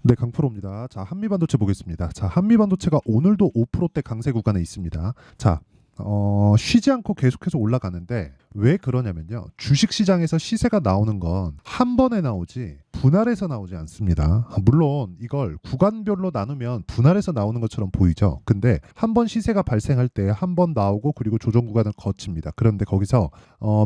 네, 강프로입니다. 자, 한미반도체 보겠습니다. 자, 한미반도체가 오늘도 5%대 강세 구간에 있습니다. 자, 쉬지 않고 계속해서 올라가는데 왜 그러냐면요. 주식시장에서 시세가 나오는 건 한 번에 나오지 분할해서 나오지 않습니다. 물론 이걸 구간별로 나누면 분할해서 나오는 것처럼 보이죠. 근데 한 번 시세가 발생할 때 한 번 나오고 그리고 조정 구간을 거칩니다. 그런데 거기서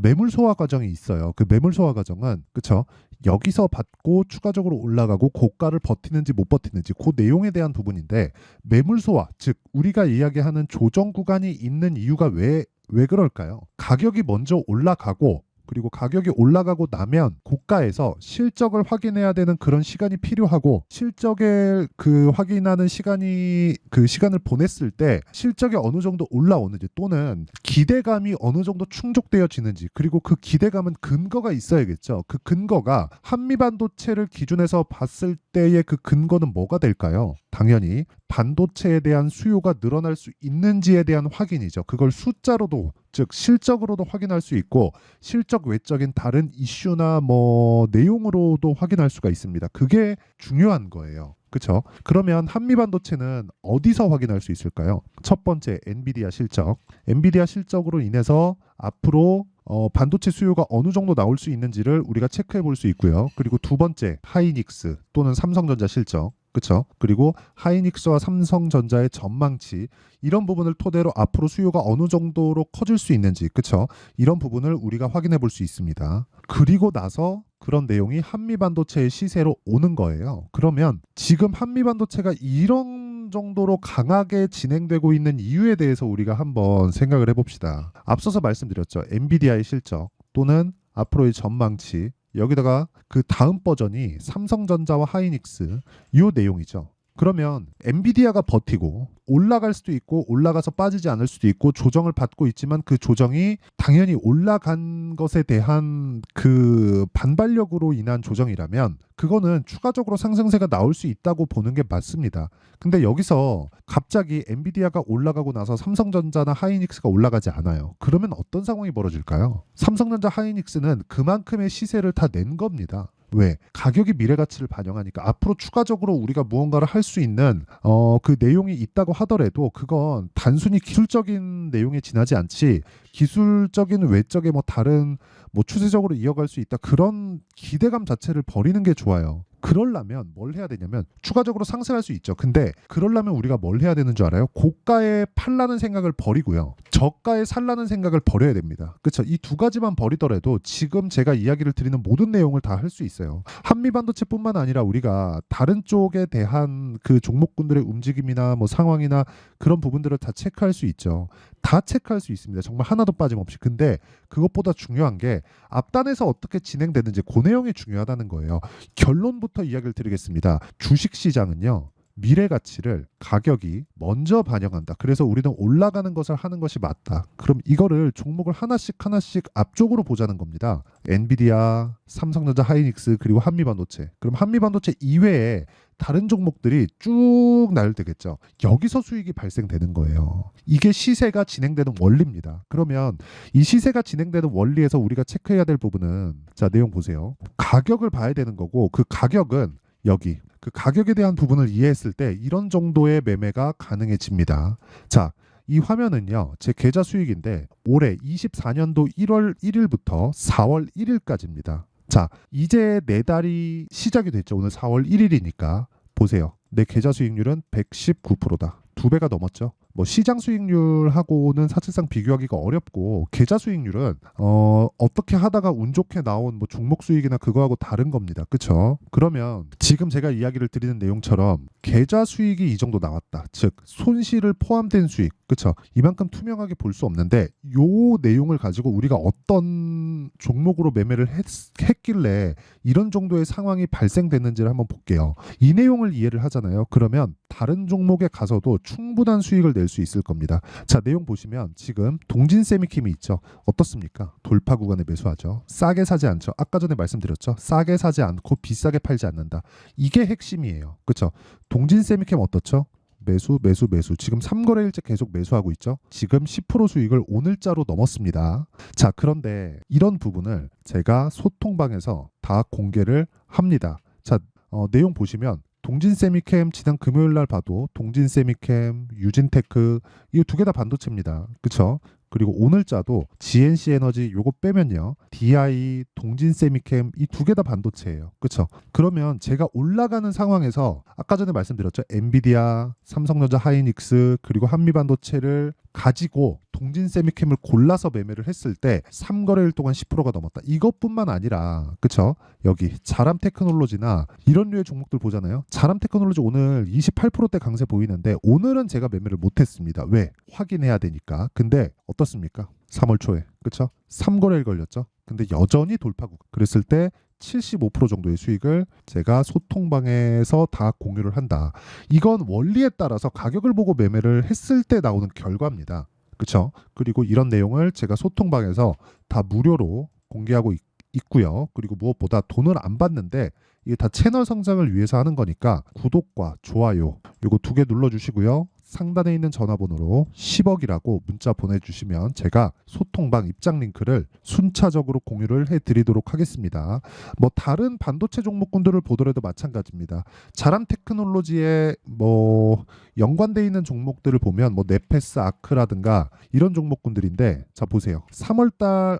매물 소화 과정이 있어요. 그 매물 소화 과정은 그쵸? 여기서 받고 추가적으로 올라가고 고가를 버티는지 못 버티는지 그 내용에 대한 부분인데 매물 소화, 즉 우리가 이야기하는 조정 구간이 있는 이유가 왜 그럴까요? 가격이 먼저 올라가고 그리고 가격이 올라가고 나면 고가에서 실적을 확인해야 되는 그런 시간이 필요하고 실적을 확인하는 시간이 그 시간을 보냈을 때 실적이 어느 정도 올라오는지 또는 기대감이 어느 정도 충족되어지는지 그리고 그 기대감은 근거가 있어야겠죠. 그 근거가 한미반도체를 기준해서 봤을 때의 그 근거는 뭐가 될까요? 당연히 반도체에 대한 수요가 늘어날 수 있는지에 대한 확인이죠. 그걸 숫자로도 즉 실적으로도 확인할 수 있고 실적 외적인 다른 이슈나 뭐 내용으로도 확인할 수가 있습니다. 그게 중요한 거예요. 그렇죠? 그러면 한미반도체는 어디서 확인할 수 있을까요? 첫 번째 엔비디아 실적. 엔비디아 실적으로 인해서 앞으로 반도체 수요가 어느 정도 나올 수 있는지를 우리가 체크해 볼 수 있고요. 그리고 두 번째 하이닉스 또는 삼성전자 실적. 그렇죠? 그리고 하이닉스와 삼성전자의 전망치 이런 부분을 토대로 앞으로 수요가 어느 정도로 커질 수 있는지 그렇죠? 이런 부분을 우리가 확인해 볼 수 있습니다. 그리고 나서 그런 내용이 한미반도체의 시세로 오는 거예요. 그러면 지금 한미반도체가 이런 정도로 강하게 진행되고 있는 이유에 대해서 우리가 한번 생각을 해봅시다. 앞서서 말씀드렸죠. 엔비디아의 실적 또는 앞으로의 전망치 여기다가 그 다음 버전이 삼성전자와 하이닉스 이 내용이죠. 그러면 엔비디아가 버티고 올라갈 수도 있고 올라가서 빠지지 않을 수도 있고 조정을 받고 있지만 그 조정이 당연히 올라간 것에 대한 그 반발력으로 인한 조정이라면 그거는 추가적으로 상승세가 나올 수 있다고 보는 게 맞습니다. 근데 여기서 갑자기 엔비디아가 올라가고 나서 삼성전자나 하이닉스가 올라가지 않아요. 그러면 어떤 상황이 벌어질까요? 삼성전자 하이닉스는 그만큼의 시세를 다 낸 겁니다. 왜? 가격이 미래 가치를 반영하니까 앞으로 추가적으로 우리가 무언가를 할 수 있는 그 내용이 있다고 하더라도 그건 단순히 기술적인 내용에 지나지 않지 기술적인 외적의 뭐 다른 뭐 추세적으로 이어갈 수 있다 그런 기대감 자체를 버리는 게 좋아요. 그러려면 뭘 해야 되냐면 추가적으로 상승할 수 있죠. 근데 그러려면 우리가 뭘 해야 되는 줄 알아요? 고가에 팔라는 생각을 버리고요. 저가에 살라는 생각을 버려야 됩니다. 그렇죠? 이 두 가지만 버리더라도 지금 제가 이야기를 드리는 모든 내용을 다 할 수 있어요. 한미반도체뿐만 아니라 우리가 다른 쪽에 대한 그 종목군들의 움직임이나 뭐 상황이나 그런 부분들을 다 체크할 수 있죠. 다 체크할 수 있습니다. 정말 하나도 빠짐없이. 근데 그것보다 중요한 게 앞단에서 어떻게 진행되는지 그 내용이 중요하다는 거예요. 결론부터 이야기를 드리겠습니다. 주식시장은요. 미래 가치를 가격이 먼저 반영한다. 그래서 우리는 올라가는 것을 하는 것이 맞다. 그럼 이거를 종목을 하나씩 하나씩 앞쪽으로 보자는 겁니다. 엔비디아, 삼성전자, 하이닉스 그리고 한미반도체. 그럼 한미반도체 이외에 다른 종목들이 쭉 나열되겠죠. 여기서 수익이 발생되는 거예요. 이게 시세가 진행되는 원리입니다. 그러면 이 시세가 진행되는 원리에서 우리가 체크해야 될 부분은 자, 내용 보세요. 가격을 봐야 되는 거고 그 가격은 여기 그 가격에 대한 부분을 이해했을 때 이런 정도의 매매가 가능해집니다. 자, 이 화면은요. 제 계좌 수익인데 올해 24년도 1월 1일부터 4월 1일까지입니다. 자, 이제 네 달이 시작이 됐죠. 오늘 4월 1일이니까 보세요. 내 계좌 수익률은 119%다. 두 배가 넘었죠. 뭐 시장 수익률하고는 사실상 비교하기가 어렵고 계좌 수익률은 어떻게 하다가 운 좋게 나온 뭐 종목 수익이나 그거하고 다른 겁니다. 그렇죠? 그러면 지금 제가 이야기를 드리는 내용처럼 계좌 수익이 이 정도 나왔다. 즉 손실을 포함된 수익. 그렇죠? 이만큼 투명하게 볼 수 없는데 요 내용을 가지고 우리가 어떤 종목으로 매매를 했길래 이런 정도의 상황이 발생됐는지를 한번 볼게요. 이 내용을 이해를 하잖아요. 그러면 다른 종목에 가서도 충분한 수익을 낼 수 있을 겁니다. 자, 내용 보시면 지금 동진 세미킴이 있죠. 어떻습니까? 돌파 구간에 매수하죠. 싸게 사지 않죠. 아까 전에 말씀드렸죠. 싸게 사지 않고 비싸게 팔지 않는다. 이게 핵심이에요. 그렇죠? 동진 세미캠 어떻죠? 매수, 매수, 매수. 지금 3거래일째 계속 매수하고 있죠. 지금 10% 수익을 오늘자로 넘었습니다. 자, 그런데 이런 부분을 제가 소통방에서 다 공개를 합니다. 자, 내용 보시면 동진 세미캠 지난 금요일 날 봐도 동진 세미캠, 유진테크 이 두 개 다 반도체입니다. 그쵸? 그리고 오늘자도 GNC 에너지 요거 빼면요. DI, 동진 세미캠 이 두 개 다 반도체예요. 그쵸? 그러면 제가 올라가는 상황에서 아까 전에 말씀드렸죠. 엔비디아, 삼성전자 하이닉스 그리고 한미반도체를 가지고 동진 세미캠을 골라서 매매를 했을 때 3거래일 동안 10%가 넘었다. 이것뿐만 아니라 그쵸? 여기 자람 테크놀로지나 이런 류의 종목들 보잖아요. 자람 테크놀로지 오늘 28%대 강세 보이는데 오늘은 제가 매매를 못했습니다. 왜? 확인해야 되니까. 근데 어떻습니까? 3월 초에 그쵸? 3거래일 걸렸죠. 근데 여전히 돌파구. 그랬을 때 75% 정도의 수익을 제가 소통방에서 다 공유를 한다. 이건 원리에 따라서 가격을 보고 매매를 했을 때 나오는 결과입니다. 그렇죠? 그리고 이런 내용을 제가 소통방에서 다 무료로 공개하고 있고요. 그리고 무엇보다 돈을 안 받는데 이게 다 채널 성장을 위해서 하는 거니까 구독과 좋아요 요거 두 개 눌러주시고요. 상단에 있는 전화번호로 10억이라고 문자 보내주시면 제가 소통방 입장 링크를 순차적으로 공유를 해드리도록 하겠습니다. 뭐 다른 반도체 종목군들을 보더라도 마찬가지입니다. 자람 테크놀로지에 뭐 연관돼 있는 종목들을 보면 뭐 네페스 아크라든가 이런 종목군들인데 자 보세요. 3월달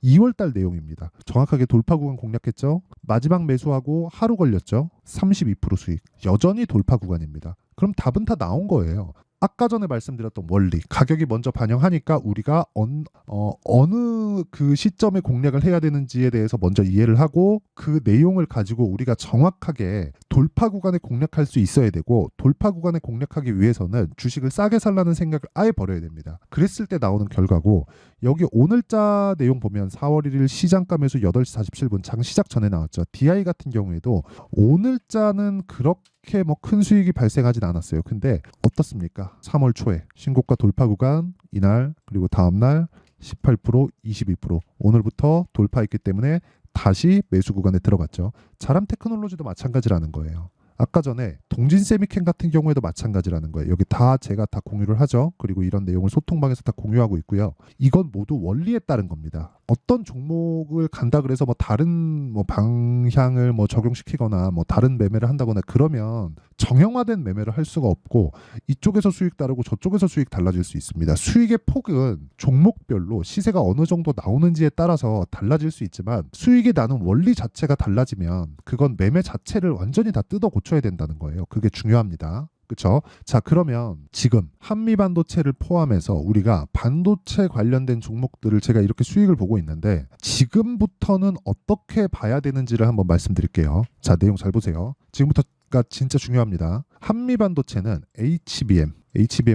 2월달 내용입니다. 정확하게 돌파 구간 공략했죠. 마지막 매수하고 하루 걸렸죠. 32% 수익. 여전히 돌파 구간입니다. 그럼 답은 다 나온 거예요. 아까 전에 말씀드렸던 원리, 가격이 먼저 반영하니까 우리가 어느 그 시점에 공략을 해야 되는지에 대해서 먼저 이해를 하고 그 내용을 가지고 우리가 정확하게 돌파 구간에 공략할 수 있어야 되고 돌파 구간에 공략하기 위해서는 주식을 싸게 살라는 생각을 아예 버려야 됩니다. 그랬을 때 나오는 결과고 여기 오늘자 내용 보면 4월 1일 시장가 매수 8시 47분 장 시작 전에 나왔죠. DI 같은 경우에도 오늘자는 그렇게 뭐 큰 수익이 발생하진 않았어요. 근데 어떻습니까? 3월 초에 신고가 돌파 구간 이날 그리고 다음날 18%, 22% 오늘부터 돌파했기 때문에 다시 매수 구간에 들어갔죠. 자람 테크놀로지도 마찬가지라는 거예요. 아까 전에 동진 세미캠 같은 경우에도 마찬가지라는 거예요. 여기 다 제가 다 공유를 하죠. 그리고 이런 내용을 소통방에서 다 공유하고 있고요. 이건 모두 원리에 따른 겁니다. 어떤 종목을 간다 그래서 뭐 다른 뭐 방향을 뭐 적용시키거나 뭐 다른 매매를 한다거나 그러면 정형화된 매매를 할 수가 없고 이쪽에서 수익 다르고 저쪽에서 수익 달라질 수 있습니다. 수익의 폭은 종목별로 시세가 어느 정도 나오는지에 따라서 달라질 수 있지만 수익이 나는 원리 자체가 달라지면 그건 매매 자체를 완전히 다 뜯어 고쳐야 된다는 거예요. 그게 중요합니다. 그렇죠? 자, 그러면 지금 한미반도체를 포함해서 우리가 반도체 관련된 종목들을 제가 이렇게 수익을 보고 있는데 지금부터는 어떻게 봐야 되는지를 한번 말씀드릴게요. 자, 내용 잘 보세요. 지금부터가 진짜 중요합니다. 한미반도체는 HBM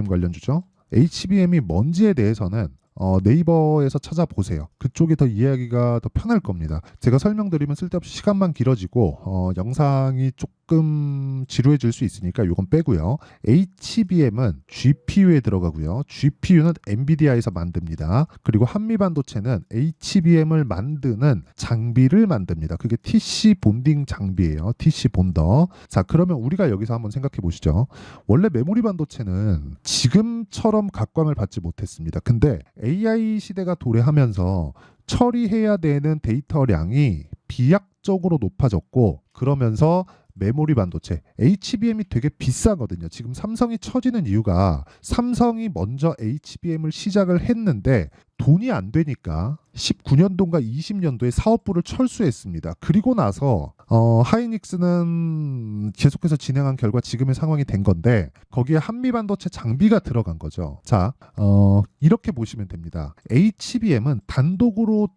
관련주죠. HBM이 뭔지에 대해서는 네이버에서 찾아보세요. 그쪽이 더 이해하기가 더 편할 겁니다. 제가 설명드리면 쓸데없이 시간만 길어지고 영상이 조금 지루해질 수 있으니까 이건 빼고요. HBM은 GPU에 들어가고요. GPU는 엔비디아에서 만듭니다. 그리고 한미반도체는 HBM을 만드는 장비를 만듭니다. 그게 TC 본딩 장비예요. TC 본더. 자, 그러면 우리가 여기서 한번 생각해 보시죠. 원래 메모리 반도체는 지금처럼 각광을 받지 못했습니다. 근데 AI 시대가 도래하면서 처리해야 되는 데이터량이 비약적으로 높아졌고 그러면서 메모리 반도체 HBM이 되게 비싸거든요. 지금 삼성이 처지는 이유가 삼성이 먼저 HBM을 시작을 했는데 돈이 안 되니까 19년도인가 20년도에 사업부를 철수했습니다. 그리고 나서 하이닉스는 계속해서 진행한 결과 지금의 상황이 된 건데 거기에 한미반도체 장비가 들어간 거죠. 자, 이렇게 보시면 됩니다. HBM은 단독으로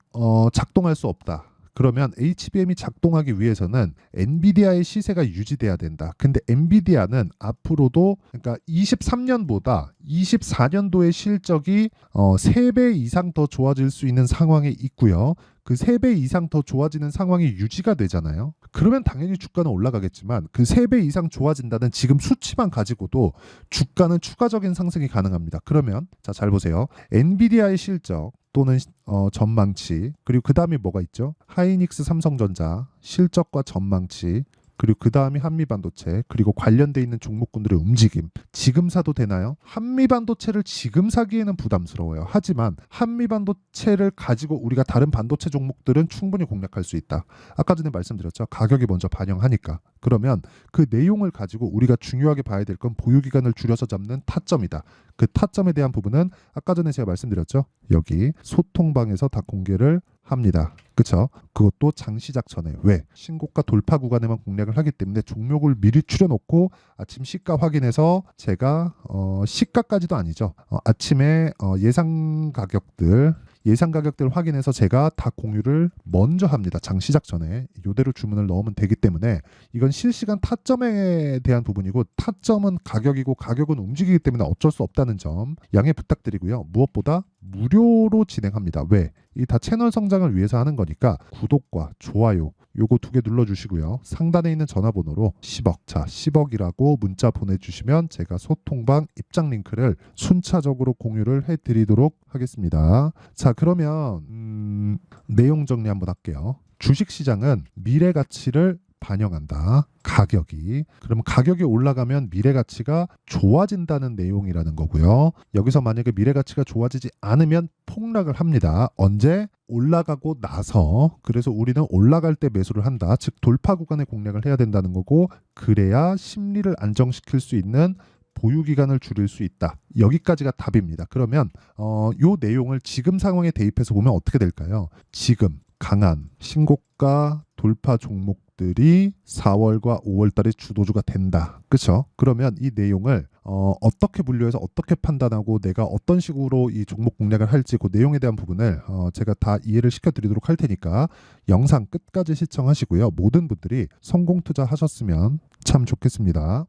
작동할 수 없다. 그러면 HBM이 작동하기 위해서는 엔비디아의 시세가 유지돼야 된다. 근데 엔비디아는 앞으로도 그러니까 23년보다 24년도의 실적이 3배 이상 더 좋아질 수 있는 상황에 있고요. 그 3배 이상 더 좋아지는 상황이 유지가 되잖아요. 그러면 당연히 주가는 올라가겠지만 그 3배 이상 좋아진다는 지금 수치만 가지고도 주가는 추가적인 상승이 가능합니다. 그러면 자, 잘 보세요. 엔비디아의 실적 또는 전망치 그리고 그 다음에 뭐가 있죠? 하이닉스 삼성전자 실적과 전망치 그리고 그 다음이 한미반도체, 그리고 관련돼 있는 종목군들의 움직임. 지금 사도 되나요? 한미반도체를 지금 사기에는 부담스러워요. 하지만 한미반도체를 가지고 우리가 다른 반도체 종목들은 충분히 공략할 수 있다. 아까 전에 말씀드렸죠. 가격이 먼저 반영하니까. 그러면 그 내용을 가지고 우리가 중요하게 봐야 될 건 보유기간을 줄여서 잡는 타점이다. 그 타점에 대한 부분은 아까 전에 제가 말씀드렸죠. 여기 소통방에서 다 공개를 합니다. 그쵸? 그것도 장 시작 전에. 왜? 신고가 돌파 구간에만 공략을 하기 때문에 종목을 미리 추려놓고 아침 시가 확인해서 제가 시가까지도 아니죠. 아침에 예상 가격들 확인해서 제가 다 공유를 먼저 합니다. 장 시작 전에 이대로 주문을 넣으면 되기 때문에 이건 실시간 타점에 대한 부분이고, 타점은 가격이고 가격은 움직이기 때문에 어쩔 수 없다는 점 양해 부탁드리고요. 무엇보다 무료로 진행합니다. 왜? 이 다 채널 성장을 위해서 하는 거니까 구독과 좋아요 요거 2개 눌러주시고요. 상단에 있는 전화번호로 10억, 자 10억이라고 문자 보내주시면 제가 소통방 입장 링크를 순차적으로 공유를 해드리도록 하겠습니다. 자, 그러면 내용 정리 한번 할게요. 주식시장은 미래 가치를 반영한다. 가격이. 그러면 가격이 올라가면 미래 가치가 좋아진다는 내용이라는 거고요. 여기서 만약에 미래 가치가 좋아지지 않으면 폭락을 합니다. 언제? 올라가고 나서. 그래서 우리는 올라갈 때 매수를 한다. 즉 돌파 구간에 공략을 해야 된다는 거고, 그래야 심리를 안정시킬 수 있는 보유 기간을 줄일 수 있다. 여기까지가 답입니다. 그러면 요 내용을 지금 상황에 대입해서 보면 어떻게 될까요? 지금 강한 신고가 돌파 종목들이 4월과 5월 달에 주도주가 된다. 그렇죠? 그러면 이 내용을 어떻게 분류해서 어떻게 판단하고 내가 어떤 식으로 이 종목 공략을 할지 그 내용에 대한 부분을 제가 다 이해를 시켜드리도록 할 테니까 영상 끝까지 시청하시고요. 모든 분들이 성공 투자하셨으면 참 좋겠습니다.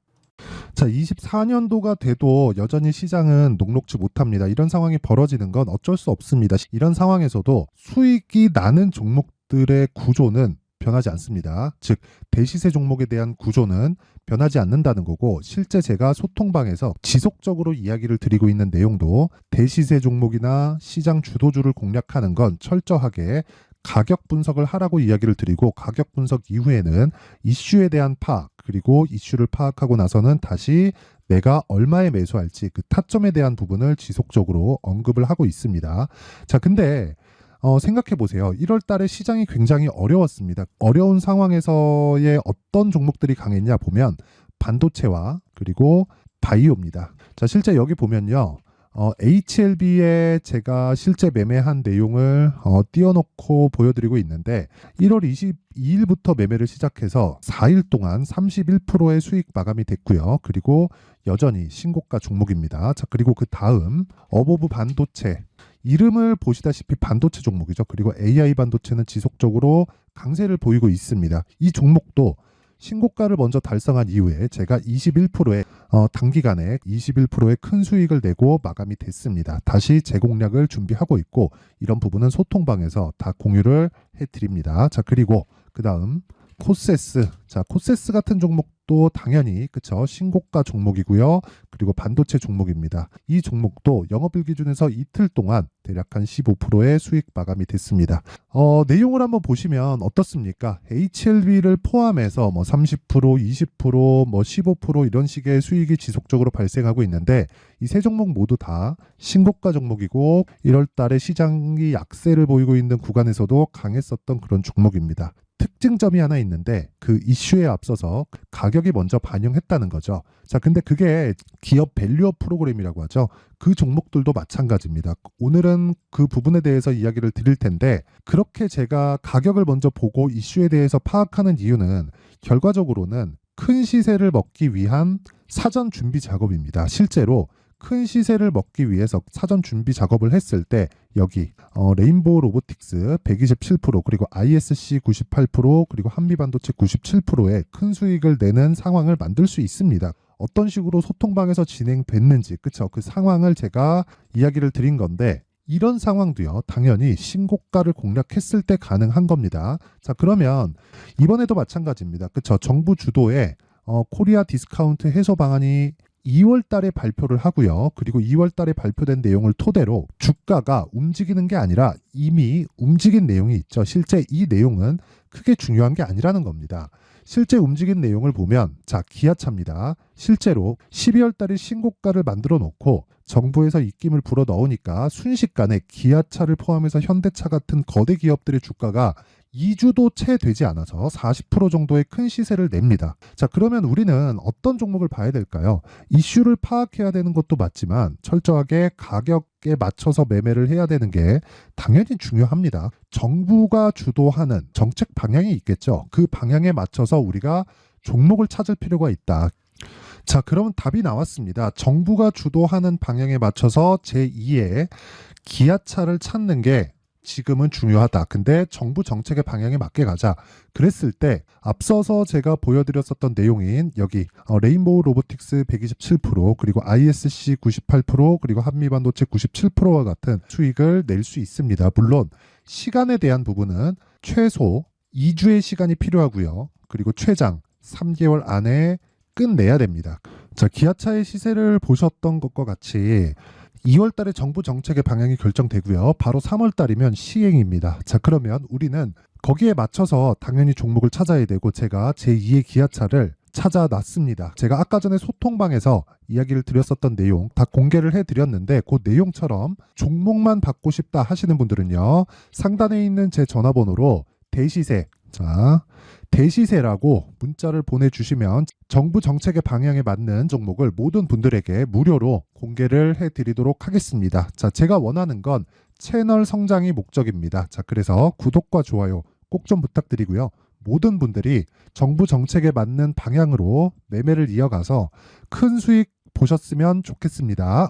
자, 24년도가 돼도 여전히 시장은 녹록지 못합니다. 이런 상황이 벌어지는 건 어쩔 수 없습니다. 이런 상황에서도 수익이 나는 종목들의 구조는 변하지 않습니다. 즉 대시세 종목에 대한 구조는 변하지 않는다는 거고, 실제 제가 소통방에서 지속적으로 이야기를 드리고 있는 내용도 대시세 종목이나 시장 주도주를 공략하는 건 철저하게 가격 분석을 하라고 이야기를 드리고, 가격 분석 이후에는 이슈에 대한 파악, 그리고 이슈를 파악하고 나서는 다시 내가 얼마에 매수할지 그 타점에 대한 부분을 지속적으로 언급을 하고 있습니다. 자, 근데 생각해 보세요. 1월 달에 시장이 굉장히 어려웠습니다. 어려운 상황에서의 어떤 종목들이 강했냐 보면 반도체와 그리고 바이오입니다. 자, 실제 여기 보면요. HLB에 제가 실제 매매한 내용을 띄워놓고 보여드리고 있는데, 1월 22일부터 매매를 시작해서 4일 동안 31%의 수익 마감이 됐고요. 그리고 여전히 신고가 종목입니다. 자, 그리고 그 다음 어보브 반도체, 이름을 보시다시피 반도체 종목이죠. 그리고 AI 반도체는 지속적으로 강세를 보이고 있습니다. 이 종목도 신고가를 먼저 달성한 이후에 제가 21%의 단기간에 21%의 큰 수익을 내고 마감이 됐습니다. 다시 재공략을 준비하고 있고, 이런 부분은 소통방에서 다 공유를 해드립니다. 자, 그리고 그 다음 코세스. 자, 코세스 같은 종목도 당연히 그쵸, 신고가 종목이고요. 그리고 반도체 종목입니다. 이 종목도 영업일 기준에서 이틀 동안 대략 한 15%의 수익 마감이 됐습니다. 내용을 한번 보시면 어떻습니까? HLB를 포함해서 뭐 30%, 20%, 뭐 15% 이런 식의 수익이 지속적으로 발생하고 있는데, 이 세 종목 모두 다 신고가 종목이고 1월 달에 시장이 약세를 보이고 있는 구간에서도 강했었던 그런 종목입니다. 특징점이 하나 있는데, 그 이슈에 앞서서 가격이 먼저 반영했다는 거죠. 자, 근데 그게 기업 밸류업 프로그램이라고 하죠. 그 종목들도 마찬가지입니다. 오늘은 그 부분에 대해서 이야기를 드릴 텐데, 그렇게 제가 가격을 먼저 보고 이슈에 대해서 파악하는 이유는 결과적으로는 큰 시세를 먹기 위한 사전 준비 작업입니다. 실제로 큰 시세를 먹기 위해서 사전 준비 작업을 했을 때 여기 레인보우 로보틱스 127%, 그리고 ISC 98%, 그리고 한미반도체 97%의 큰 수익을 내는 상황을 만들 수 있습니다. 어떤 식으로 소통방에서 진행됐는지, 그쵸? 그 상황을 제가 이야기를 드린 건데, 이런 상황도요, 당연히 신고가를 공략했을 때 가능한 겁니다. 자, 그러면 이번에도 마찬가지입니다. 그쵸? 정부 주도의 코리아 디스카운트 해소 방안이 2월 달에 발표를 하고요. 그리고 2월 달에 발표된 내용을 토대로 주가가 움직이는 게 아니라 이미 움직인 내용이 있죠. 실제 이 내용은 크게 중요한 게 아니라는 겁니다. 실제 움직인 내용을 보면 자, 기아차입니다. 실제로 12월 달에 신고가를 만들어 놓고 정부에서 입김을 불어 넣으니까 순식간에 기아차를 포함해서 현대차 같은 거대 기업들의 주가가 2주도 채 되지 않아서 40% 정도의 큰 시세를 냅니다. 자, 그러면 우리는 어떤 종목을 봐야 될까요? 이슈를 파악해야 되는 것도 맞지만 철저하게 가격에 맞춰서 매매를 해야 되는 게 당연히 중요합니다. 정부가 주도하는 정책 방향이 있겠죠. 그 방향에 맞춰서 우리가 종목을 찾을 필요가 있다. 자, 그럼 답이 나왔습니다. 정부가 주도하는 방향에 맞춰서 제2의 기아차를 찾는 게 지금은 중요하다. 근데 정부 정책의 방향에 맞게 가자. 그랬을 때 앞서서 제가 보여드렸었던 내용인 여기 레인보우 로보틱스 127% 그리고 ISC 98% 그리고 한미반도체 97%와 같은 수익을 낼 수 있습니다. 물론 시간에 대한 부분은 최소 2주의 시간이 필요하고요. 그리고 최장 3개월 안에 끝내야 됩니다. 자, 기아차의 시세를 보셨던 것과 같이 2월 달에 정부 정책의 방향이 결정되고요. 바로 3월 달이면 시행입니다. 자, 그러면 우리는 거기에 맞춰서 당연히 종목을 찾아야 되고 제가 제2의 기아차를 찾아놨습니다. 제가 아까 전에 소통방에서 이야기를 드렸었던 내용 다 공개를 해드렸는데 그 내용처럼 종목만 받고 싶다 하시는 분들은요. 상단에 있는 제 전화번호로 대시세, 자, 대시세라고 문자를 보내주시면 정부 정책의 방향에 맞는 종목을 모든 분들에게 무료로 공개를 해드리도록 하겠습니다. 자, 제가 원하는 건 채널 성장이 목적입니다. 자, 그래서 구독과 좋아요 꼭 좀 부탁드리고요. 모든 분들이 정부 정책에 맞는 방향으로 매매를 이어가서 큰 수익 보셨으면 좋겠습니다.